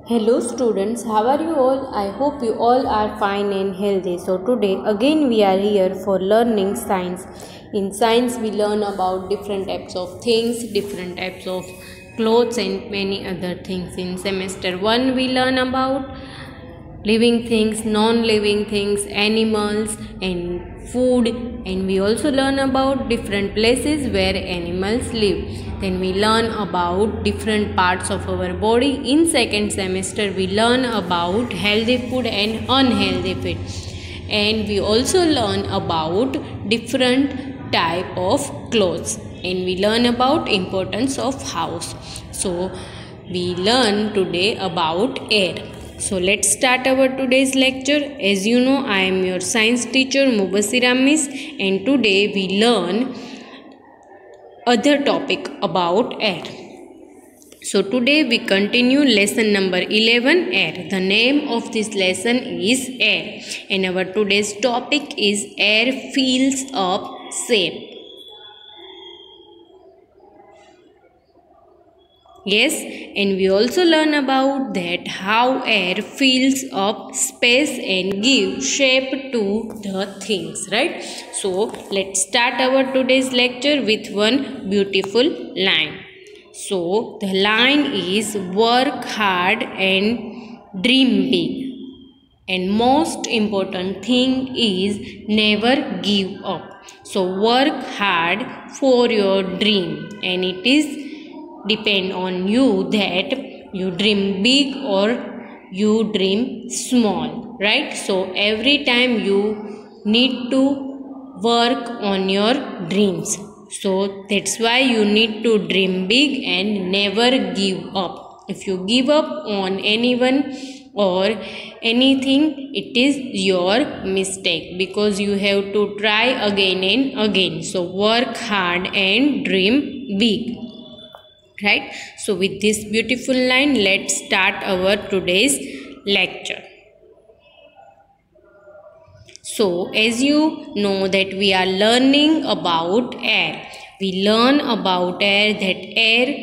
Hello students, how are you all? I hope you all are fine and healthy. So today again we are here for learning science. In science we learn about different types of things, different types of clothes and many other things. In semester 1 we learn about living things, non-living things, animals and food, and we also learn about different places where animals live. Then we learn about different parts of our body. In second semester we learn about healthy food and unhealthy food, and we also learn about different type of clothes, and we learn about importance of house. So we learn today about air. So let's start our today's lecture. As you know, I am your science teacher Mubasira Miss, and today we learn other topic about air. So today we continue lesson number 11, air. The name of this lesson is air, and our today's topic is air fills up shape. Yes, and we also learn about that how air fills up space and gives shape to the things, right? So let's start our today's lecture with one beautiful line. So the line is work hard and dream big, and most important thing is never give up. So work hard for your dream, and it is depend on you that you dream big or you dream small, right? So every time you need to work on your dreams. So that's why you need to dream big and never give up. If you give up on anyone or anything, it is your mistake, because you have to try again and again. So work hard and dream big. Right? So with this beautiful line, let's start our today's lecture. So as you know that we are learning about air. We learn about air, that air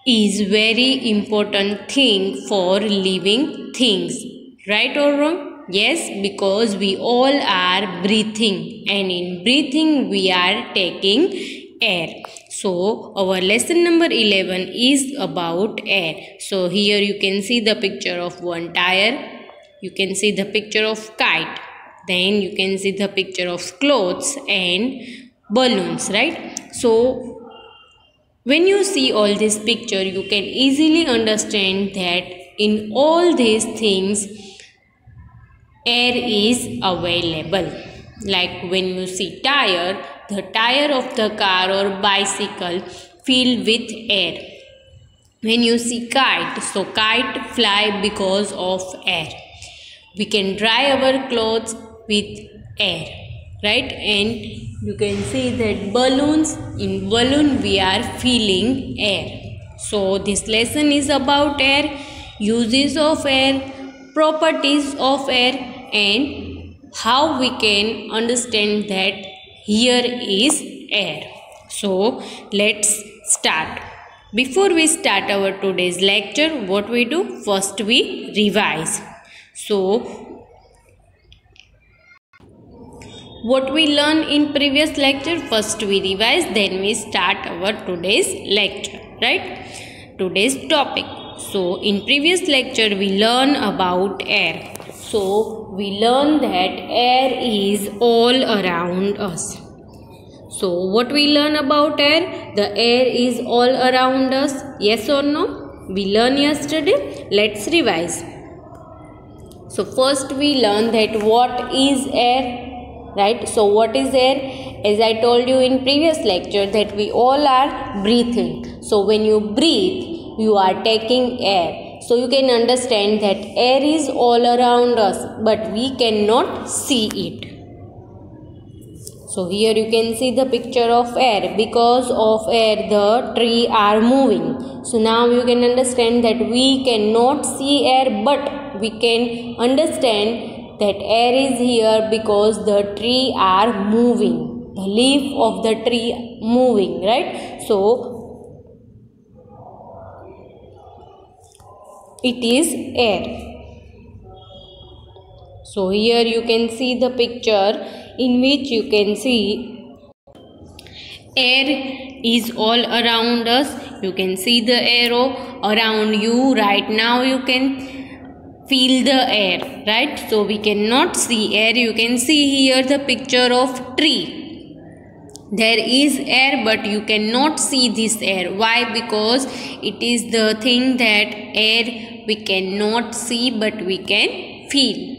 is very important thing for living things. Right or wrong? Yes, because we all are breathing, and in breathing we are taking air. So our lesson number 11 is about air. So here you can see the picture of one tire, you can see the picture of kite, then you can see the picture of clothes and balloons, right? So when you see all this picture, you can easily understand that in all these things air is available. Like when you see tire, the tire of the car or bicycle filled with air. When you see kite, so kite fly because of air. We can dry our clothes with air, right? And you can see that balloons, in balloon we are filling air. So this lesson is about air, uses of air, properties of air, and how we can understand that here is air. So let's start. Before we start our today's lecture, what we do? First we revise. So what we learned in previous lecture, first we revise, then we start our today's lecture, right? Today's topic. So in previous lecture we learned about air. So we learned that air is all around us. So what we learn about air? The air is all around us. Yes or no? We learned yesterday. Let's revise. So first we learn that what is air, right? So what is air? As I told you in previous lecture that we all are breathing. So when you breathe, you are taking air. So you can understand that air is all around us, but we cannot see it. So here you can see the picture of air. Because of air, the tree are moving. So now you can understand that we cannot see air, but we can understand that air is here because the tree are moving. The leaf of the tree moving, right? So it is air. So here you can see the picture in which you can see air is all around us. You can see the arrow around you. Right now you can feel the air, right? So we cannot see air. You can see here the picture of tree. There is air, but you cannot see this air. Why? Because it is the thing that air we cannot see, but we can feel.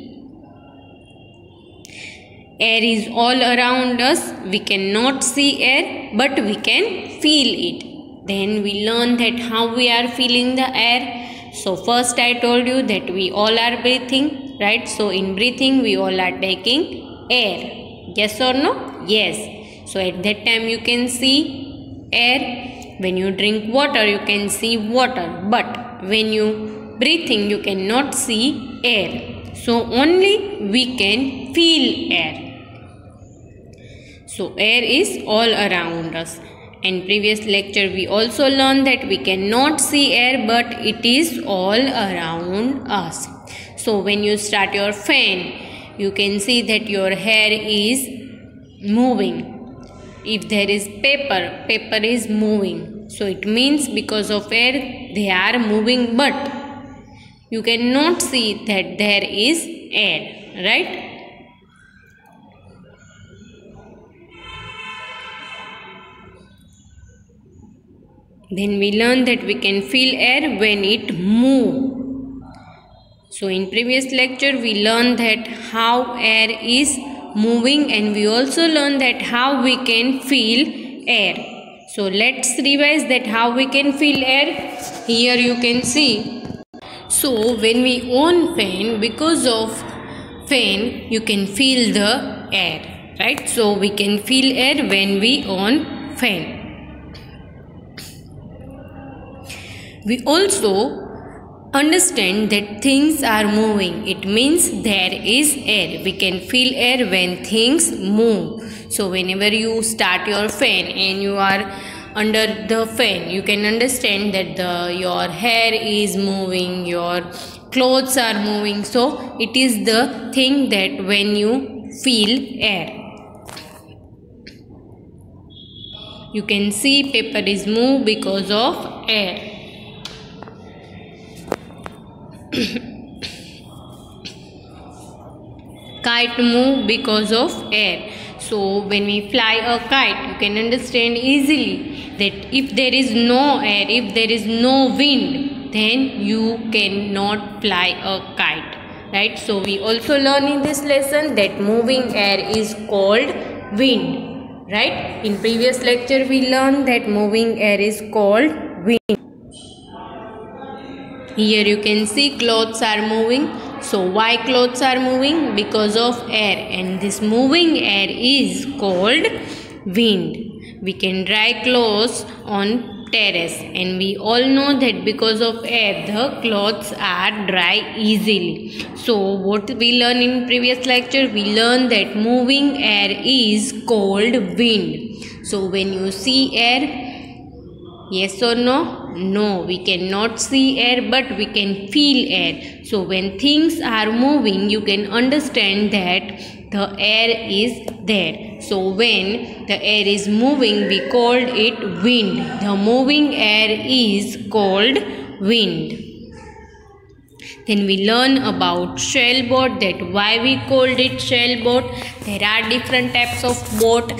Air is all around us. We cannot see air, but we can feel it. Then we learn that how we are feeling the air. So first I told you that we all are breathing, right? So in breathing we all are taking air. Yes or no? Yes. So at that time you can see air. When you drink water you can see water. But when you breathing you cannot see air. So only we can feel air. So air is all around us. In previous lecture we also learned that we cannot see air, but it is all around us. So when you start your fan, you can see that your hair is moving. If there is paper, paper is moving. So it means because of air they are moving, but you cannot see that there is air, right? Then we learn that we can feel air when it moves. So in previous lecture we learned that how air is moving, and we also learned that how we can feel air. So let's revise that how we can feel air. Here you can see. So when we on fan, because of fan you can feel the air, right? So we can feel air when we on fan. We also understand that things are moving. It means there is air. We can feel air when things move. So whenever you start your fan and you are under the fan, you can understand that your hair is moving, your clothes are moving. So it is the thing that when you feel air. You can see paper is moved because of air. Kite move because of air. So when we fly a kite, you can understand easily that if there is no air, if there is no wind, then you cannot fly a kite, right? So we also learn in this lesson that moving air is called wind, right? In previous lecture we learned that moving air is called wind. Here you can see clothes are moving. So why clothes are moving? Because of air, and this moving air is called wind. We can dry clothes on terrace, and we all know that because of air the clothes are dry easily. So what we learned in previous lecture? We learned that moving air is called wind. So when you see air, yes or no? No, we cannot see air, but we can feel air. So when things are moving, you can understand that the air is there. So when the air is moving, we called it wind. The moving air is called wind. Then we learn about sailboat, that why we called it sailboat. There are different types of boat,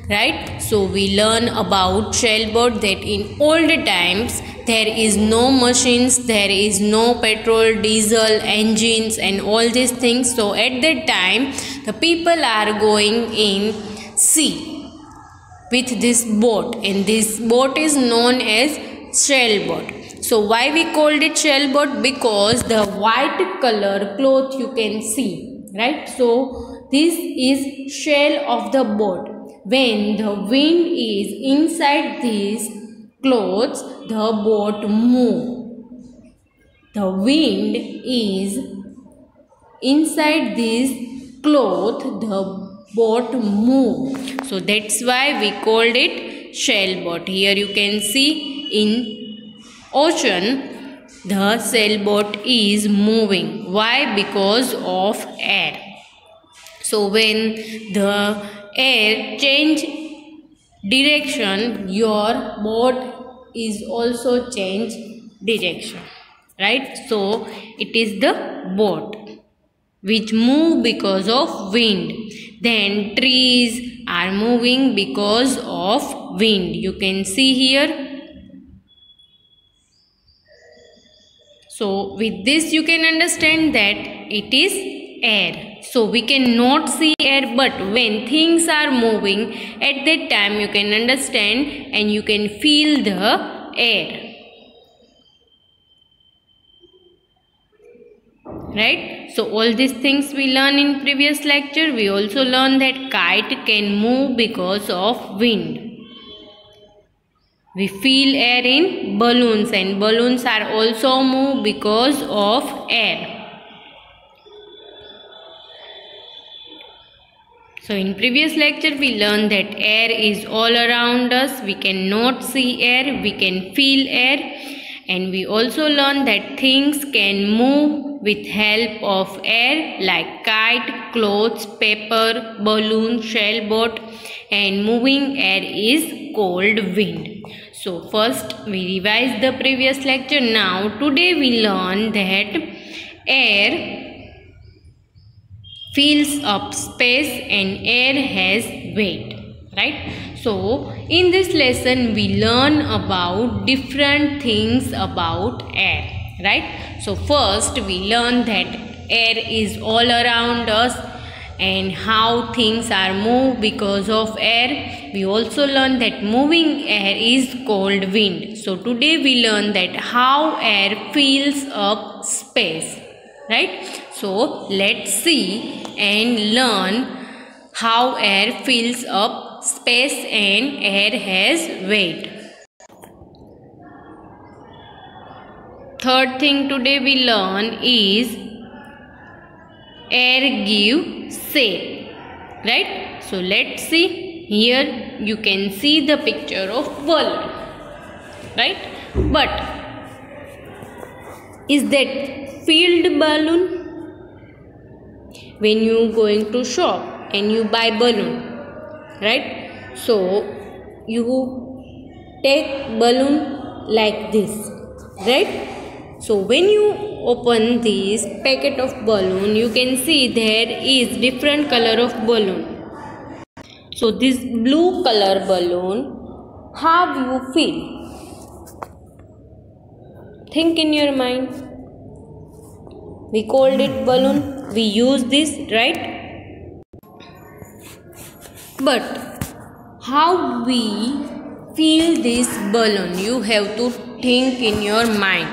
right? So we learn about sailboat, that in old times there is no machines, there is no petrol, diesel, engines and all these things. So at that time the people are going in sea with this boat, and this boat is known as sailboat. So why we called it sailboat? Because the white color cloth you can see, right? So this is sail of the boat. When the wind is inside these clothes, the boat moves. The wind is inside this cloth, the boat moves. So that's why we called it sailboat. Here you can see in ocean the sailboat is moving. Why? Because of air. So when the air change direction, your boat is also change direction, right? So it is the boat which move because of wind. Then trees are moving because of wind. You can see here. So with this you can understand that it is air. So we cannot see air, but when things are moving, at that time you can understand and you can feel the air. Right? So all these things we learn in previous lecture. We also learned that kite can move because of wind. We feel air in balloons, and balloons are also move because of air. So in previous lecture we learned that air is all around us. We cannot see air, we can feel air. And we also learned that things can move with help of air like kite, clothes, paper, balloon, sailboat, and moving air is called wind. So first we revised the previous lecture. Now today we learn that air fills up space and air has weight, right? So in this lesson we learn about different things about air, right? So first we learn that air is all around us and how things are moved because of air. We also learn that moving air is called wind. So today we learn that how air fills up space, right? So let's see and learn how air fills up space and air has weight. Third thing today we learn is air give shape, right? So let's see. Here you can see the picture of balloon, right? But is that filled balloon? When you going to shop and you buy balloon, right? So you take balloon like this, right? So when you open this packet of balloon, you can see there is different color of balloon. So this blue color balloon, how you feel? Think in your mind. We called it balloon. We use this, right? But how we feel this balloon? You have to think in your mind.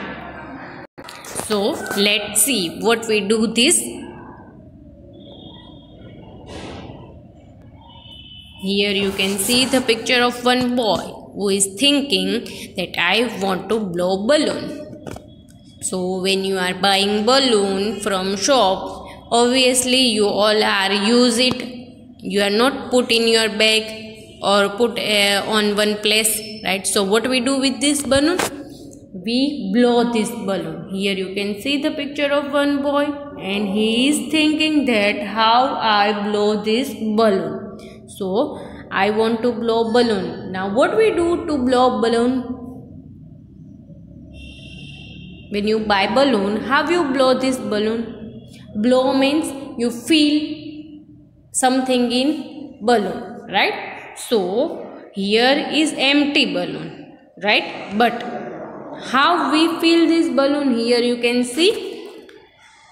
So let's see what we do this. Here you can see the picture of one boy who is thinking that I want to blow balloon. So when you are buying balloon from shop, obviously you all are use it. You are not put in your bag or put on one place, right? So what we do with this balloon? We blow this balloon. Here you can see the picture of one boy and he is thinking that how I blow this balloon. So I want to blow balloon. Now what we do to blow balloon? When you buy balloon, how you blow this balloon? Blow means you feel something in balloon, right? So here is empty balloon, right? But how we feel this balloon? Here you can see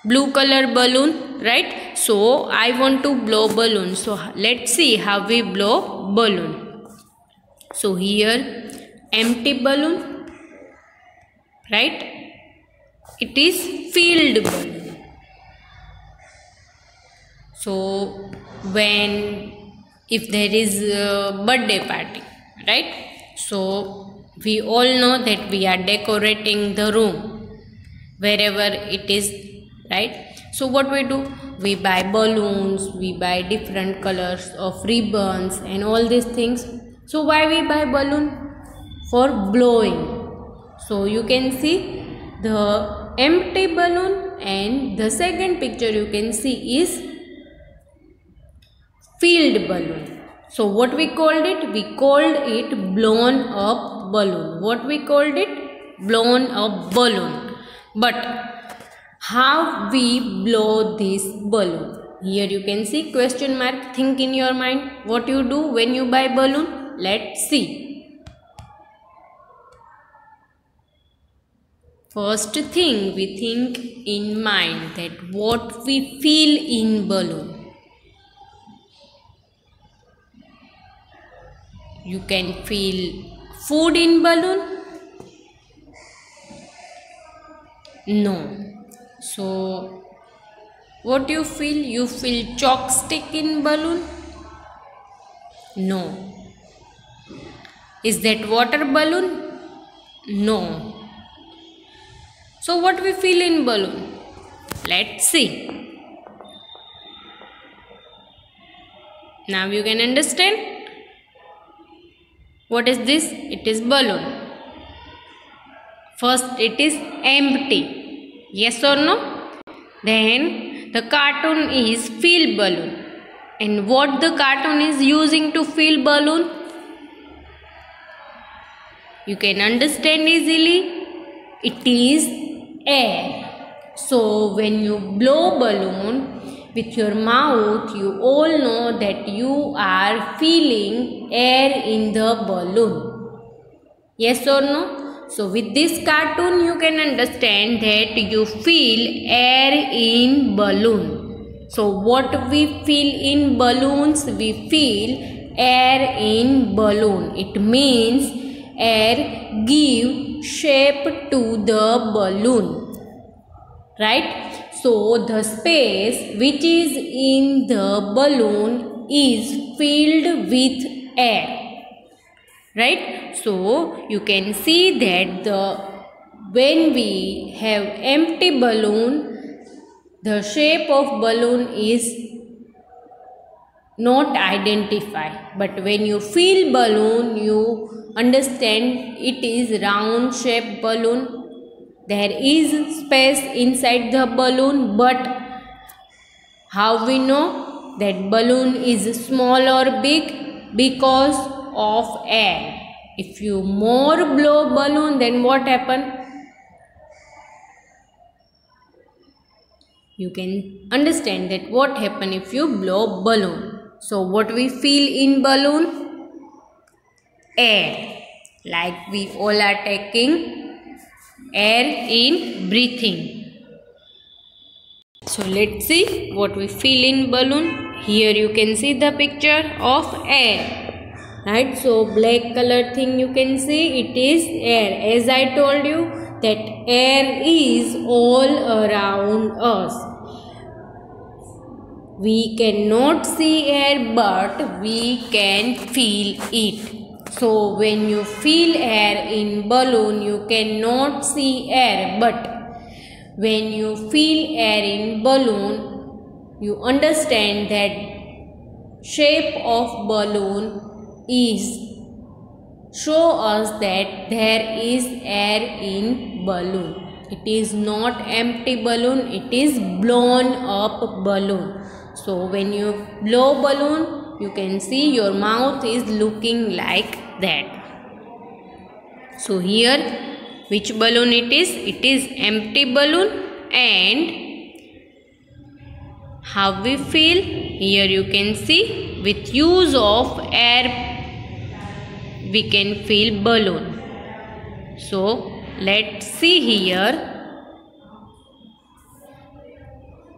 blue color balloon, right? So I want to blow balloon. So let's see how we blow balloon. So here empty balloon, right? It is filled balloon. So if there is a birthday party, right? So we all know that we are decorating the room wherever it is, right? So what we do? We buy balloons, we buy different colors of ribbons and all these things. So why we buy balloon? For blowing. So you can see the empty balloon, and the second picture you can see is filled balloon. So what we called it? We called it blown up balloon. What we called it? Blown up balloon. But how we blow this balloon? Here you can see question mark. Think in your mind what you do when you buy balloon. Let's see. First thing we think in mind that what we feel in balloon. You can feel food in balloon? No. So what you feel? You feel chalk stick in balloon? No. Is that water balloon? No. So what we feel in balloon? Let's see. Now you can understand. What is this? It is balloon. First it is empty. Yes or no? Then the cartoon is fill balloon. And what the cartoon is using to fill balloon? You can understand easily. It is air. So when you blow balloon with your mouth, you all know that you are feeling air in the balloon. Yes or no? So with this cartoon you can understand that you feel air in balloon. So what we feel in balloons? We feel air in balloon. It means air give shape to the balloon. Right? So the space which is in the balloon is filled with air. Right? So you can see that when we have empty balloon, the shape of balloon is not identified. But when you fill balloon, you understand it is round shaped balloon. There is space inside the balloon, but how we know that balloon is small or big? Because of air. If you more blow balloon, then what happen? You can understand that what happen if you blow balloon. So what we feel in balloon? Air. Like we all are taking air in breathing. So let's see what we feel in balloon. Here you can see the picture of air. Right? So black color thing you can see, it is air. As I told you that air is all around us. We cannot see air, but we can feel it. So when you feel air in balloon, you cannot see air, but when you feel air in balloon, you understand that shape of balloon is show us that there is air in balloon. It is not empty balloon, it is blown up balloon. So when you blow balloon, you can see your mouth is looking like that. So here which balloon it is? It is empty balloon. And how we feel? Here you can see with use of air we can feel balloon. So let's see here.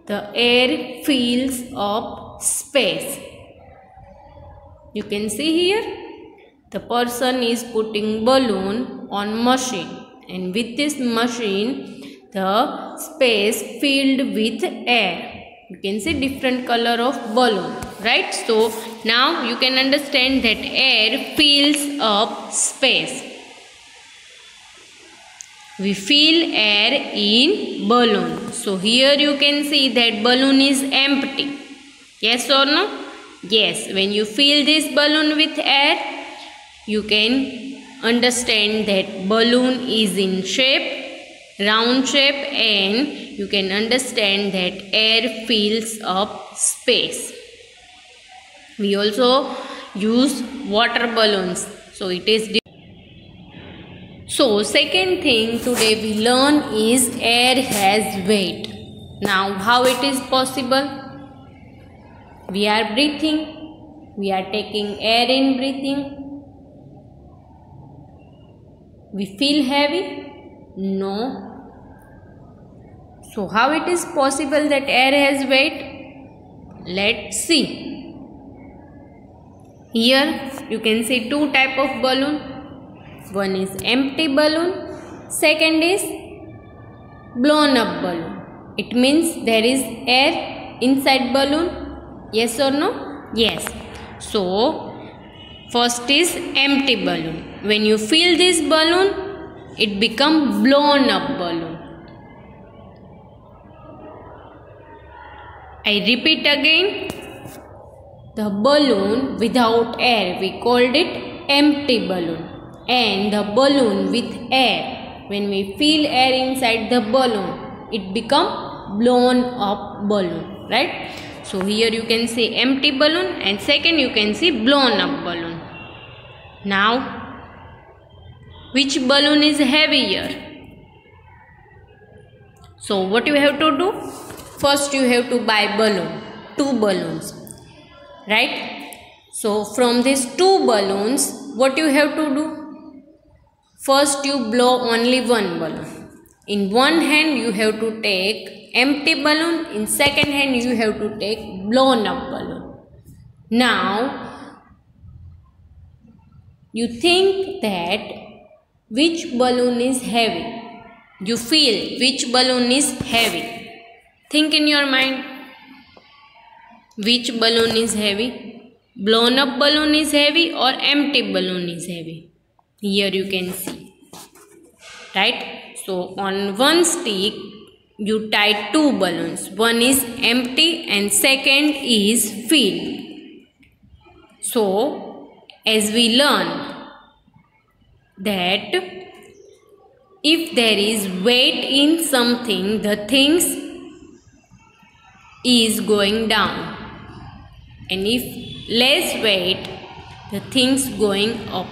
The air fills up space. You can see here the person is putting balloon on machine, and with this machine the space filled with air. You can see different color of balloon, right? So now you can understand that air fills up space. We feel air in balloon. So here you can see that balloon is empty. Yes or no? Yes. When you fill this balloon with air, you can understand that balloon is in shape, round shape, and you can understand that air fills up space. We also use water balloons, so it is different. So second thing today we learn is air has weight. Now how it is possible? We are breathing, we are taking air in breathing. We feel heavy? No. So how it is possible that air has weight? Let's see. Here you can see two type of balloon. One is empty balloon, second is blown up balloon. It means there is air inside balloon. Yes or no? Yes. So first is empty balloon. When you fill this balloon, it become blown up balloon. I repeat again. The balloon without air, we called it empty balloon. And the balloon with air, when we fill air inside the balloon, it become blown up balloon, right? So here you can see empty balloon, and second you can see blown up balloon. Now which balloon is heavier? So what you have to do? First you have to buy balloon, two balloons, right? So from these two balloons, what you have to do? First you blow only one balloon. In one hand you have to take empty balloon, in second hand you have to take blown up balloon. Now you think that which balloon is heavy? You feel which balloon is heavy? Think in your mind. Which balloon is heavy? Blown up balloon is heavy or empty balloon is heavy? Here you can see, right? So on one stick you tie two balloons. One is empty and second is filled. So as we learn that if there is weight in something, the things is going down, and if less weight, the things going up,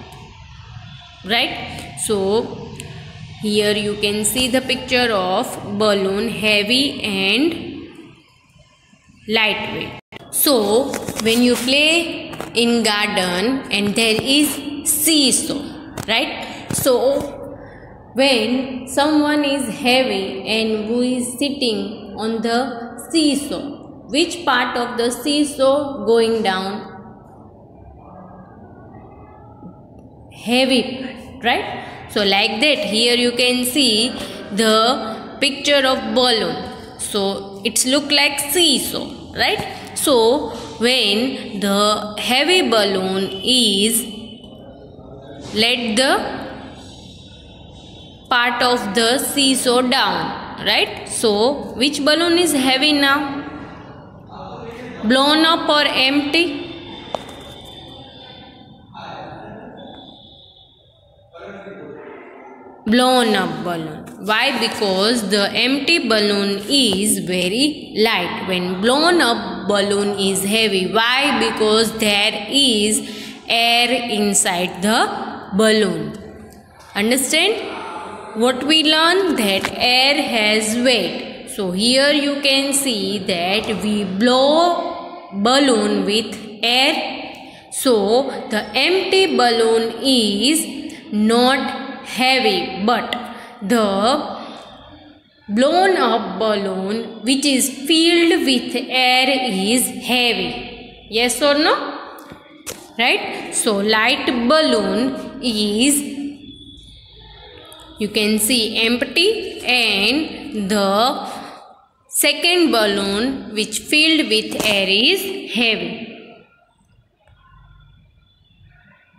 right? So here you can see the picture of balloon heavy and lightweight. So when you play in garden and there is seesaw, right? So when someone is heavy and who is sitting on the seesaw, which part of the seesaw going down? Heavy part, right? So like that, here you can see the picture of balloon. So it's look like seesaw, right? So when the heavy balloon is let the part of the seesaw down, right? So which balloon is heavy now? Blown up or empty? Blown up balloon. Why? Because the empty balloon is very light. When blown up balloon is heavy. Why? Because there is air inside the balloon. Understand? What we learn? That air has weight. So here you can see that we blow balloon with air. So the empty balloon is not heavy, but the blown up balloon which is filled with air is heavy. Yes or no? Right? So light balloon is, you can see, empty, and the second balloon which filled with air is heavy.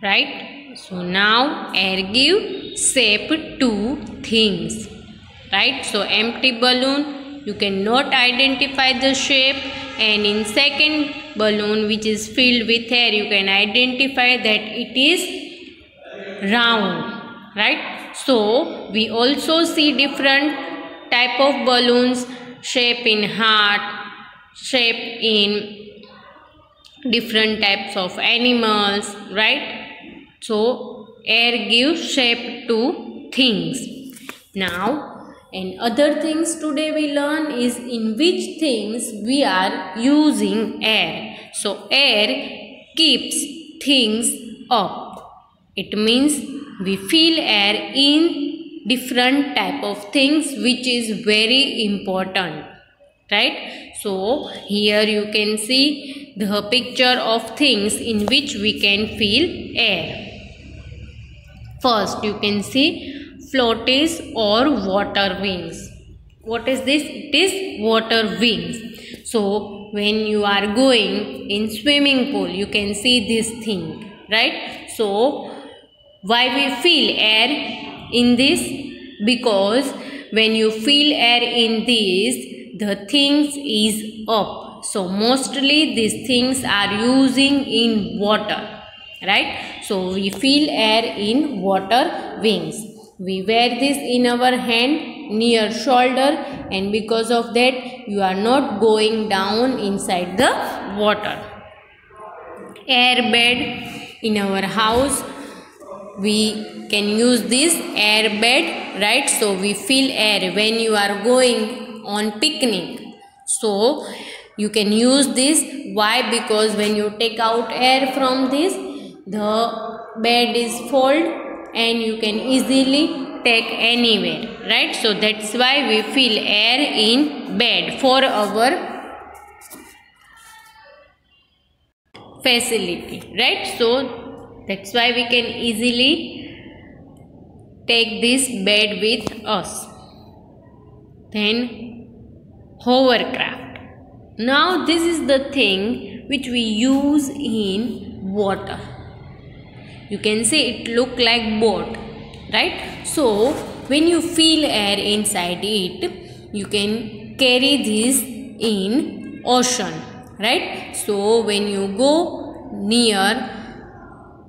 Right? So now air give shape to things. Right? So empty balloon you cannot identify the shape, and in second balloon which is filled with air you can identify that it is round. Right? So we also see different type of balloons, shape in heart, shape in different types of animals, right? So air gives shape to things. Now, and other things today we learn is in which things we are using air. So air keeps things up. It means we feel air in different type of things, which is very important, right? So here you can see the picture of things in which we can feel air. First you can see floaties or water wings. What is this? It is water wings. So when you are going in swimming pool, you can see this thing, right? So why we feel air in this? Because when you feel air in this, the things is up. So mostly these things are using in water, right? So we feel air in water wings. We wear this in our hand near shoulder, and because of that you are not going down inside the water. Air bed in our house, we can use this air bed, right? So we feel air when you are going on picnic. So you can use this. Why? Because when you take out air from this, the bed is fold and you can easily take anywhere, right? So that's why we feel air in bed for our facility, right? So that's why we can easily take this bed with us. Then hovercraft. Now this is the thing which we use in water. You can see it look like boat, right? So when you feel air inside it, you can carry this in ocean, right? So when you go near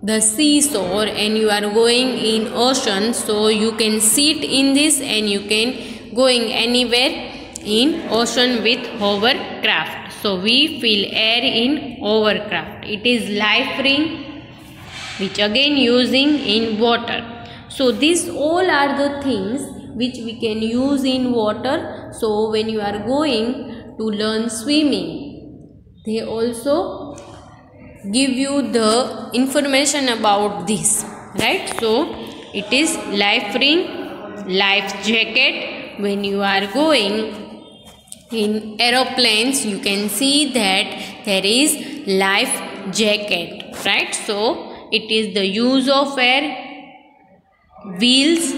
the seashore and you are going in ocean, so you can sit in this and you can going anywhere in ocean with hovercraft. So we feel air in hovercraft. It is life ring which again using in water. So these all are the things which we can use in water. So when you are going to learn swimming, they also give you the information about this, right? So it is life ring, life jacket. When you are going in aeroplanes, you can see that there is life jacket, right? So it is the use of air. Wheels,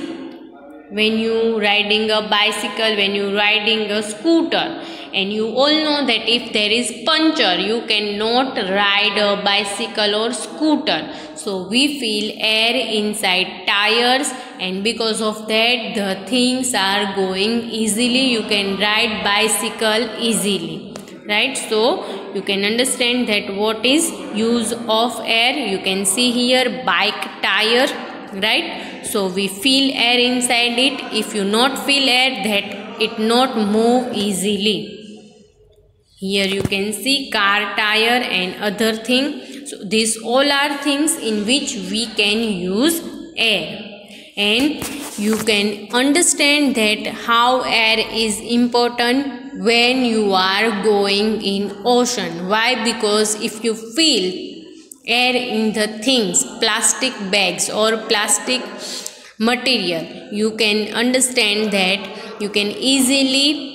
when you riding a bicycle, when you riding a scooter, and you all know that if there is puncture, you cannot ride a bicycle or scooter. So we feel air inside tires, and because of that the things are going easily. You can ride bicycle easily, right? So you can understand that what is use of air. You can see here bike tire, right? So we feel air inside it. If you not feel air, that it not move easily. Here you can see car tire and other thing. So these all are things in which we can use air. And you can understand that how air is important when you are going in ocean. Why? Because if you feel air in the things, plastic bags or plastic material, you can understand that you can easily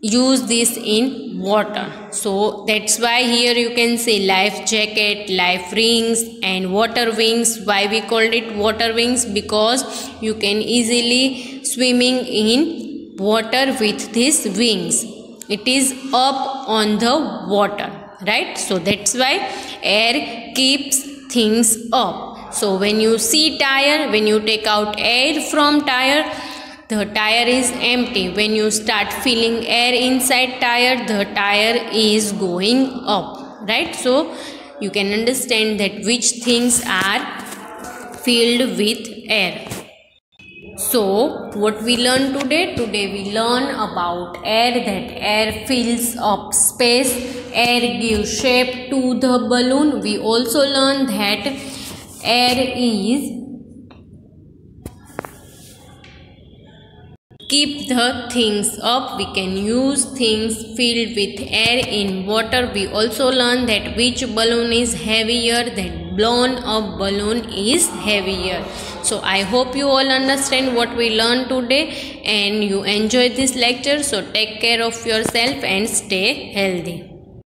use this in water. So that's why here you can see life jacket, life rings and water wings. Why we called it water wings? Because you can easily swimming in water with these wings. It is up on the water, right? So that's why air keeps things up. So when you see tire, when you take out air from tire, the tire is empty. When you start feeling air inside tire, the tire is going up, right? So you can understand that which things are filled with air. So what we learn today? Today we learn about air, that air fills up space, air gives shape to the balloon. We also learn that air is keep the things up. We can use things filled with air in water. We also learn that which balloon is heavier, that blown up balloon is heavier. So I hope you all understand what we learned today and you enjoy this lecture. So take care of yourself and stay healthy.